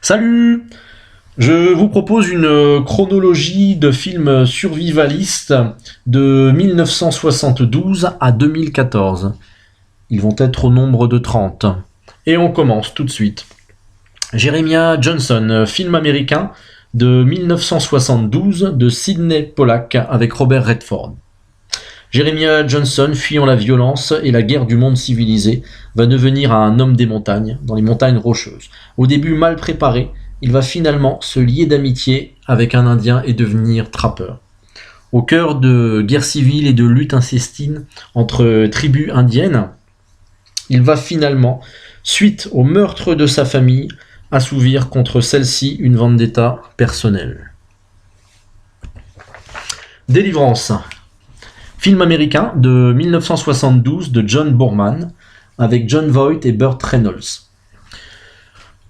Salut! Je vous propose une chronologie de films survivalistes de 1972 à 2014. Ils vont être au nombre de 30. Et on commence tout de suite. Jeremiah Johnson, film américain de 1972 de Sidney Pollack avec Robert Redford. Jeremiah Johnson, fuyant la violence et la guerre du monde civilisé, va devenir un homme des montagnes, dans les montagnes rocheuses. Au début mal préparé, il va finalement se lier d'amitié avec un Indien et devenir trappeur. Au cœur de guerres civiles et de luttes intestines entre tribus indiennes, il va finalement, suite au meurtre de sa famille, assouvir contre celle-ci une vendetta personnelle. Délivrance. Film américain de 1972 de John Boorman avec Jon Voight et Burt Reynolds.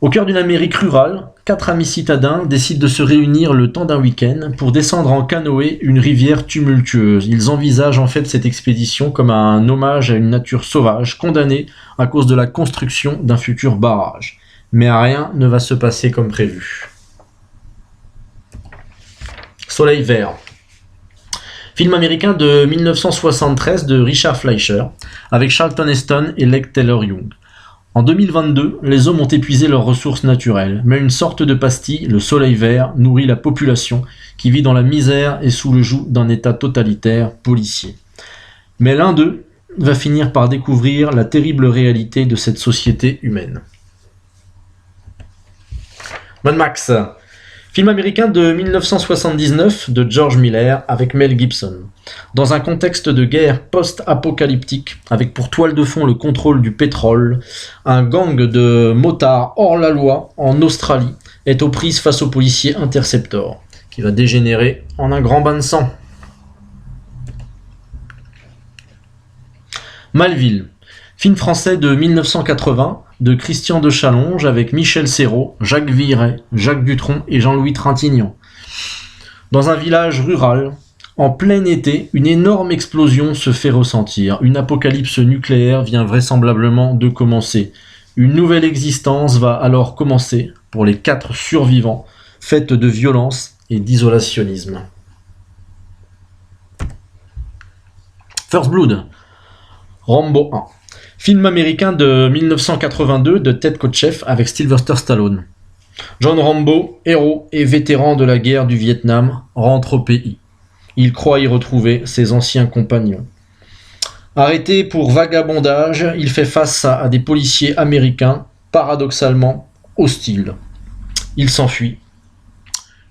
Au cœur d'une Amérique rurale, 4 amis citadins décident de se réunir le temps d'un week-end pour descendre en canoë une rivière tumultueuse. Ils envisagent en fait cette expédition comme un hommage à une nature sauvage condamnée à cause de la construction d'un futur barrage. Mais rien ne va se passer comme prévu. Soleil vert. Film américain de 1973 de Richard Fleischer, avec Charlton Heston et Leg Taylor-Young. En 2022, les hommes ont épuisé leurs ressources naturelles, mais une sorte de pastille, le soleil vert, nourrit la population qui vit dans la misère et sous le joug d'un état totalitaire policier. Mais l'un d'eux va finir par découvrir la terrible réalité de cette société humaine. Mad Max. Film américain de 1979 de George Miller avec Mel Gibson. Dans un contexte de guerre post-apocalyptique, avec pour toile de fond le contrôle du pétrole, un gang de motards hors la loi en Australie est aux prises face au policier Interceptor, qui va dégénérer en un grand bain de sang. Malville. Film français de 1980 de Christian de Challonge avec Michel Serrault, Jacques Villeray, Jacques Dutronc et Jean-Louis Trintignant. Dans un village rural, en plein été, une énorme explosion se fait ressentir. Une apocalypse nucléaire vient vraisemblablement de commencer. Une nouvelle existence va alors commencer pour les 4 survivants, faite de violence et d'isolationnisme. First Blood. Rambo 1. Film américain de 1982 de Ted Kotcheff avec Sylvester Stallone. John Rambo, héros et vétéran de la guerre du Vietnam, rentre au pays. Il croit y retrouver ses anciens compagnons. Arrêté pour vagabondage, il fait face à des policiers américains, paradoxalement hostiles. Il s'enfuit.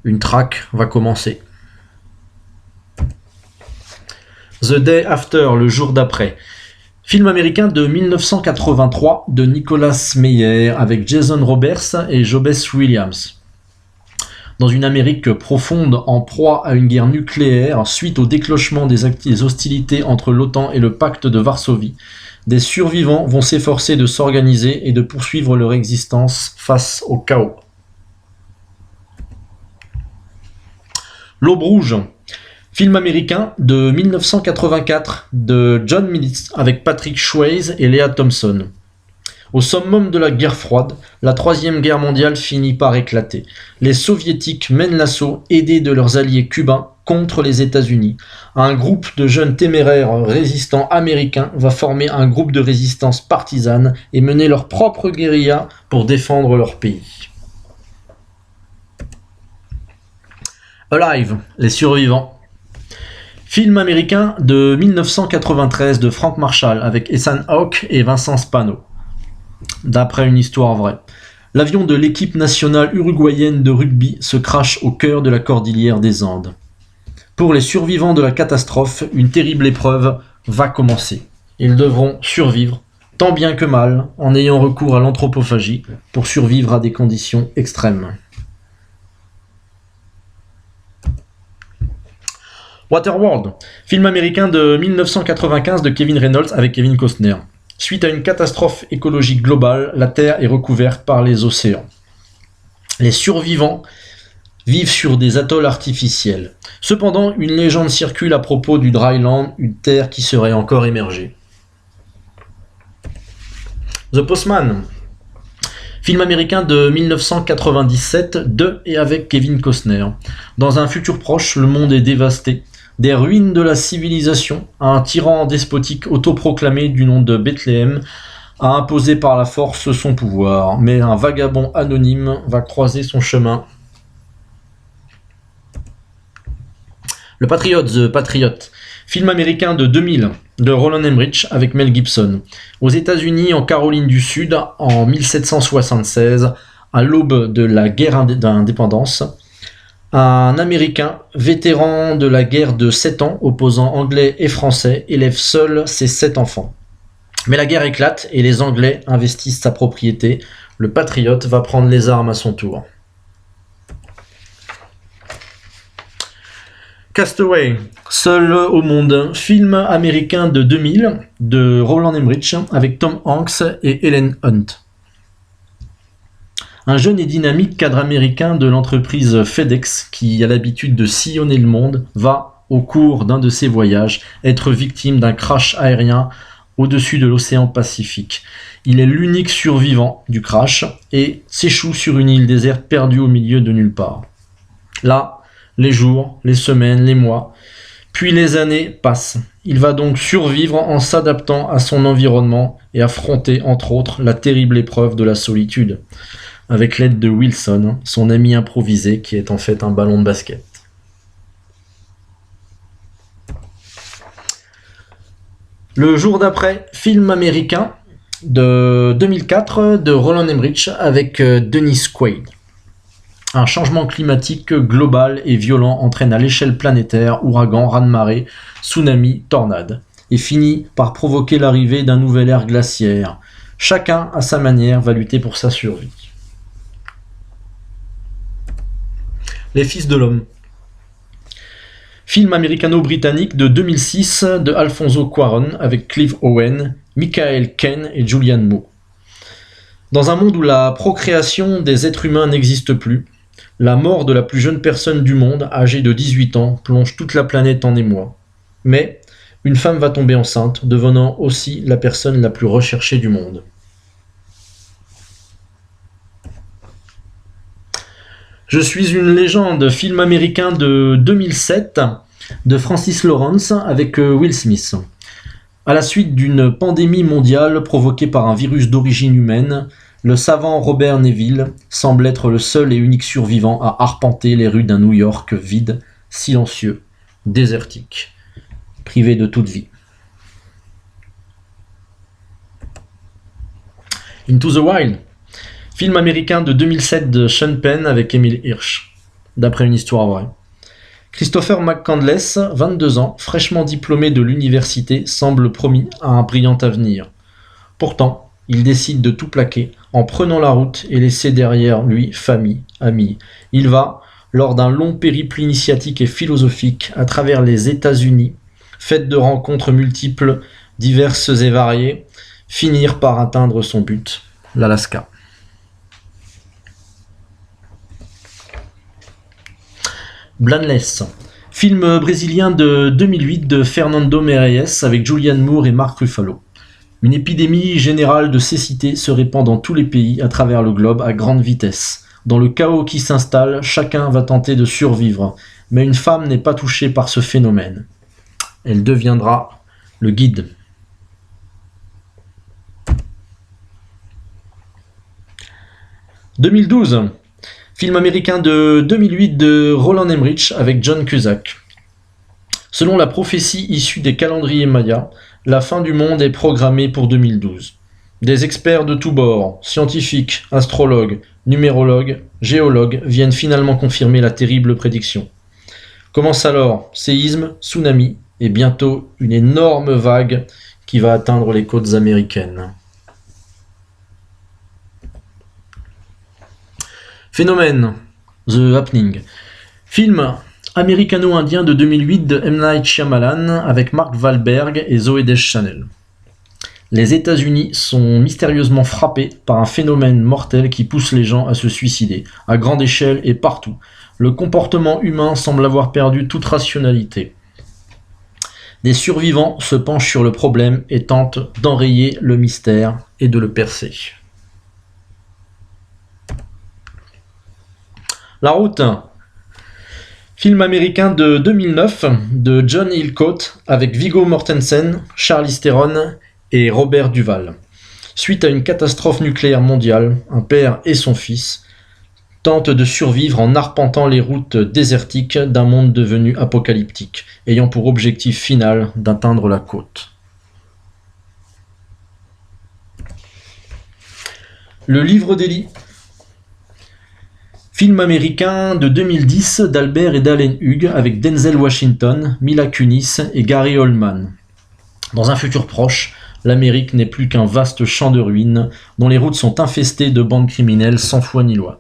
Une traque va commencer. The Day After, le jour d'après. Film américain de 1983 de Nicolas Meyer avec Jason Roberts et Jobess Williams. Dans une Amérique profonde en proie à une guerre nucléaire suite au déclenchement des hostilités entre l'OTAN et le pacte de Varsovie, des survivants vont s'efforcer de s'organiser et de poursuivre leur existence face au chaos. L'Aube rouge. Film américain de 1984 de John Milius avec Patrick Swayze et Lea Thompson. Au summum de la guerre froide, la Troisième Guerre mondiale finit par éclater. Les Soviétiques mènent l'assaut, aidés de leurs alliés cubains, contre les États-Unis. Un groupe de jeunes téméraires résistants américains va former un groupe de résistance partisane et mener leur propre guérilla pour défendre leur pays. Alive, les survivants. Film américain de 1993 de Frank Marshall avec Ethan Hawke et Vincent Spano. D'après une histoire vraie. L'avion de l'équipe nationale uruguayenne de rugby se crache au cœur de la cordillère des Andes. Pour les survivants de la catastrophe, une terrible épreuve va commencer. Ils devront survivre, tant bien que mal, en ayant recours à l'anthropophagie pour survivre à des conditions extrêmes. Waterworld, film américain de 1995 de Kevin Reynolds avec Kevin Costner. Suite à une catastrophe écologique globale, la Terre est recouverte par les océans. Les survivants vivent sur des atolls artificiels. Cependant, une légende circule à propos du Dry Land, une terre qui serait encore émergée. The Postman, Film américain de 1997 de et avec Kevin Costner. Dans un futur proche, le monde est dévasté. Des ruines de la civilisation, un tyran despotique autoproclamé du nom de Bethléem a imposé par la force son pouvoir, mais un vagabond anonyme va croiser son chemin. Le Patriot, The Patriot, film américain de 2000 de Roland Emmerich avec Mel Gibson. Aux États-Unis, en Caroline du Sud, en 1776, à l'aube de la guerre d'indépendance, un Américain, vétéran de la guerre de 7 ans, opposant Anglais et Français, élève seul ses 7 enfants. Mais la guerre éclate et les Anglais investissent sa propriété. Le patriote va prendre les armes à son tour. Castaway, Seul au monde, film américain de 2000 de Roland Emmerich avec Tom Hanks et Helen Hunt. Un jeune et dynamique cadre américain de l'entreprise FedEx qui a l'habitude de sillonner le monde va, au cours d'un de ses voyages, être victime d'un crash aérien au-dessus de l'océan Pacifique. Il est l'unique survivant du crash et s'échoue sur une île déserte perdue au milieu de nulle part. Là, les jours, les semaines, les mois, puis les années passent. Il va donc survivre en s'adaptant à son environnement et affronter, entre autres, la terrible épreuve de la solitude, avec l'aide de Wilson, son ami improvisé, qui est en fait un ballon de basket. Le jour d'après, film américain de 2004 de Roland Emmerich avec Dennis Quaid. Un changement climatique global et violent entraîne à l'échelle planétaire ouragans, raz-de-marée, tsunamis, tornades, et finit par provoquer l'arrivée d'un nouvel ère glaciaire. Chacun, à sa manière, va lutter pour sa survie. Les Fils de l'Homme. Film américano-britannique de 2006 de Alfonso Cuarón avec Clive Owen, Michael Caine et Julianne Moore. Dans un monde où la procréation des êtres humains n'existe plus, la mort de la plus jeune personne du monde, âgée de 18 ans, plonge toute la planète en émoi. Mais une femme va tomber enceinte, devenant aussi la personne la plus recherchée du monde. Je suis une légende, film américain de 2007 de Francis Lawrence avec Will Smith. À la suite d'une pandémie mondiale provoquée par un virus d'origine humaine, le savant Robert Neville semble être le seul et unique survivant à arpenter les rues d'un New York vide, silencieux, désertique, privé de toute vie. Into the Wild, film américain de 2007 de Sean Penn avec Emile Hirsch, d'après une histoire vraie. Christopher McCandless, 22 ans, fraîchement diplômé de l'université, semble promis à un brillant avenir. Pourtant, il décide de tout plaquer en prenant la route et laisser derrière lui famille, amis. Il va, lors d'un long périple initiatique et philosophique à travers les États-Unis, fait de rencontres multiples, diverses et variées, finir par atteindre son but, l'Alaska. Blameless, film brésilien de 2008 de Fernando Meirelles avec Julianne Moore et Mark Ruffalo. Une épidémie générale de cécité se répand dans tous les pays à travers le globe à grande vitesse. Dans le chaos qui s'installe, chacun va tenter de survivre, mais une femme n'est pas touchée par ce phénomène. Elle deviendra le guide. « 2012 » film américain de 2008 de Roland Emmerich avec John Cusack. Selon la prophétie issue des calendriers mayas, la fin du monde est programmée pour 2012. Des experts de tous bords, scientifiques, astrologues, numérologues, géologues, viennent finalement confirmer la terrible prédiction. Commence alors séisme, tsunami et bientôt une énorme vague qui va atteindre les côtes américaines. Phénomène, The Happening, film américano-indien de 2008 de M. Night Shyamalan avec Mark Wahlberg et Zooey Deschanel. Les États-Unis sont mystérieusement frappés par un phénomène mortel qui pousse les gens à se suicider, à grande échelle et partout. Le comportement humain semble avoir perdu toute rationalité. Des survivants se penchent sur le problème et tentent d'enrayer le mystère et de le percer. La route. Film américain de 2009 de John Hillcoat avec Viggo Mortensen, Charlize Theron et Robert Duvall. Suite à une catastrophe nucléaire mondiale, un père et son fils tentent de survivre en arpentant les routes désertiques d'un monde devenu apocalyptique, ayant pour objectif final d'atteindre la côte. Le livre d'Eli. Film américain de 2010 d'Albert et d'Allen Hughes avec Denzel Washington, Mila Kunis et Gary Oldman. Dans un futur proche, l'Amérique n'est plus qu'un vaste champ de ruines dont les routes sont infestées de bandes criminelles sans foi ni loi.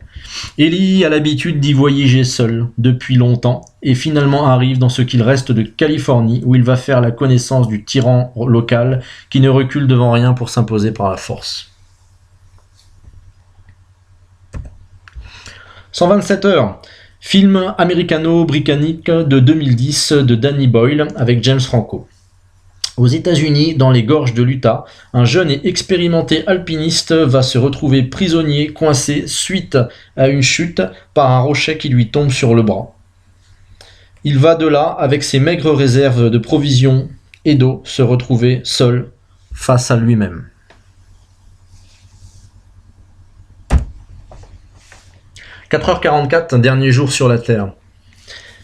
Ellie a l'habitude d'y voyager seul depuis longtemps et finalement arrive dans ce qu'il reste de Californie où il va faire la connaissance du tyran local qui ne recule devant rien pour s'imposer par la force. 127 heures, film américano-britannique de 2010 de Danny Boyle avec James Franco. Aux États-Unis, dans les gorges de l'Utah, un jeune et expérimenté alpiniste va se retrouver prisonnier, coincé suite à une chute par un rocher qui lui tombe sur le bras. Il va de là, avec ses maigres réserves de provisions et d'eau, se retrouver seul face à lui-même. « 4h44, dernier jour sur la Terre.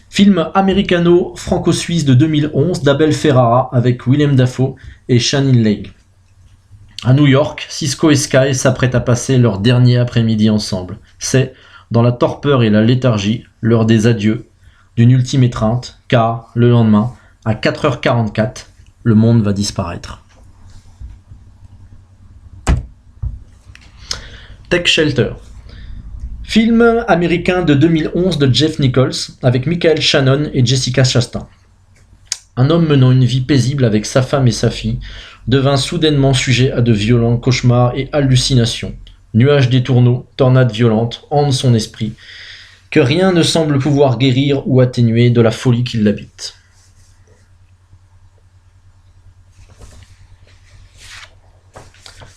Film américano-franco-suisse de 2011 d'Abel Ferrara avec Willem Dafoe et Shannon Leigh. À New York, Cisco et Sky s'apprêtent à passer leur dernier après-midi ensemble. C'est, dans la torpeur et la léthargie, l'heure des adieux, d'une ultime étreinte, car, le lendemain, à 4h44, le monde va disparaître. Tech Shelter. Film américain de 2011 de Jeff Nichols avec Michael Shannon et Jessica Chastain. Un homme menant une vie paisible avec sa femme et sa fille devint soudainement sujet à de violents cauchemars et hallucinations. Nuages des tourneaux, tornades violentes hantent son esprit, que rien ne semble pouvoir guérir ou atténuer de la folie qui l'habite.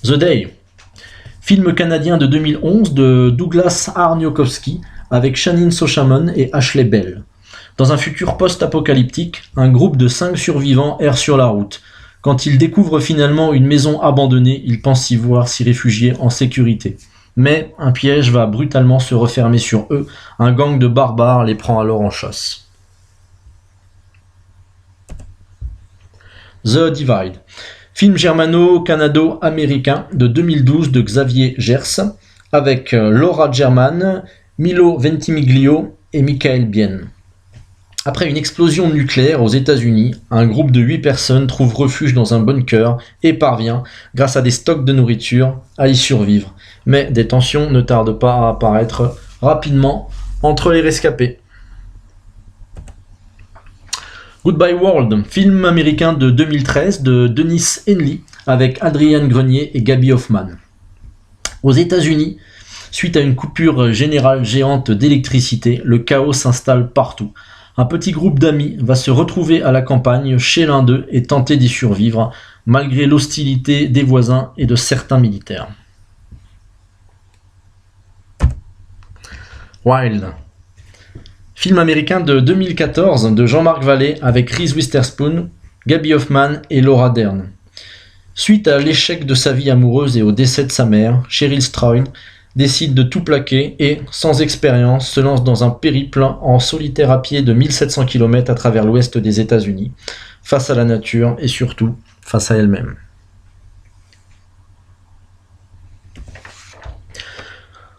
The Day. Film canadien de 2011 de Douglas Arniokovsky avec Shannon Soshamon et Ashley Bell. Dans un futur post-apocalyptique, un groupe de 5 survivants erre sur la route. Quand ils découvrent finalement une maison abandonnée, ils pensent s'y réfugier en sécurité. Mais un piège va brutalement se refermer sur eux. Un gang de barbares les prend alors en chasse. The Divide. Film germano-canado-américain de 2012 de Xavier Gers avec Laura German, Milo Ventimiglia et Michael Biehn. Après une explosion nucléaire aux États-Unis, un groupe de 8 personnes trouve refuge dans un bunker et parvient, grâce à des stocks de nourriture, à y survivre. Mais des tensions ne tardent pas à apparaître rapidement entre les rescapés. Goodbye World, film américain de 2013 de Dennis Henley avec Adrian Grenier et Gaby Hoffmann. Aux États-Unis, suite à une coupure générale géante d'électricité, le chaos s'installe partout. Un petit groupe d'amis va se retrouver à la campagne chez l'un d'eux et tenter d'y survivre, malgré l'hostilité des voisins et de certains militaires. Wild. Film américain de 2014 de Jean-Marc Vallée avec Reese Witherspoon, Gaby Hoffmann et Laura Dern. Suite à l'échec de sa vie amoureuse et au décès de sa mère, Cheryl Strayed décide de tout plaquer et, sans expérience, se lance dans un périple en solitaire à pied de 1700 km à travers l'ouest des États-Unis, face à la nature et surtout face à elle-même.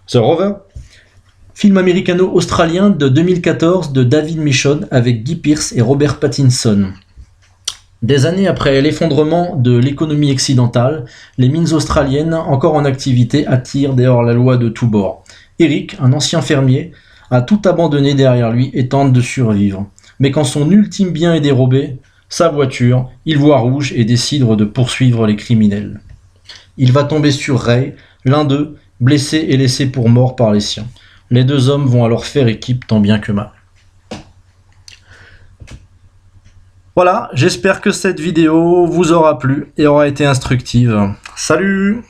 The Rover. Film américano-australien de 2014 de David Michôd avec Guy Pearce et Robert Pattinson. Des années après l'effondrement de l'économie occidentale, les mines australiennes, encore en activité, attirent des hors-la-loi de tous bords. Eric, un ancien fermier, a tout abandonné derrière lui et tente de survivre. Mais quand son ultime bien est dérobé, sa voiture, il voit rouge et décide de poursuivre les criminels. Il va tomber sur Ray, l'un d'eux, blessé et laissé pour mort par les siens. Les deux hommes vont alors faire équipe tant bien que mal. Voilà, j'espère que cette vidéo vous aura plu et aura été instructive. Salut!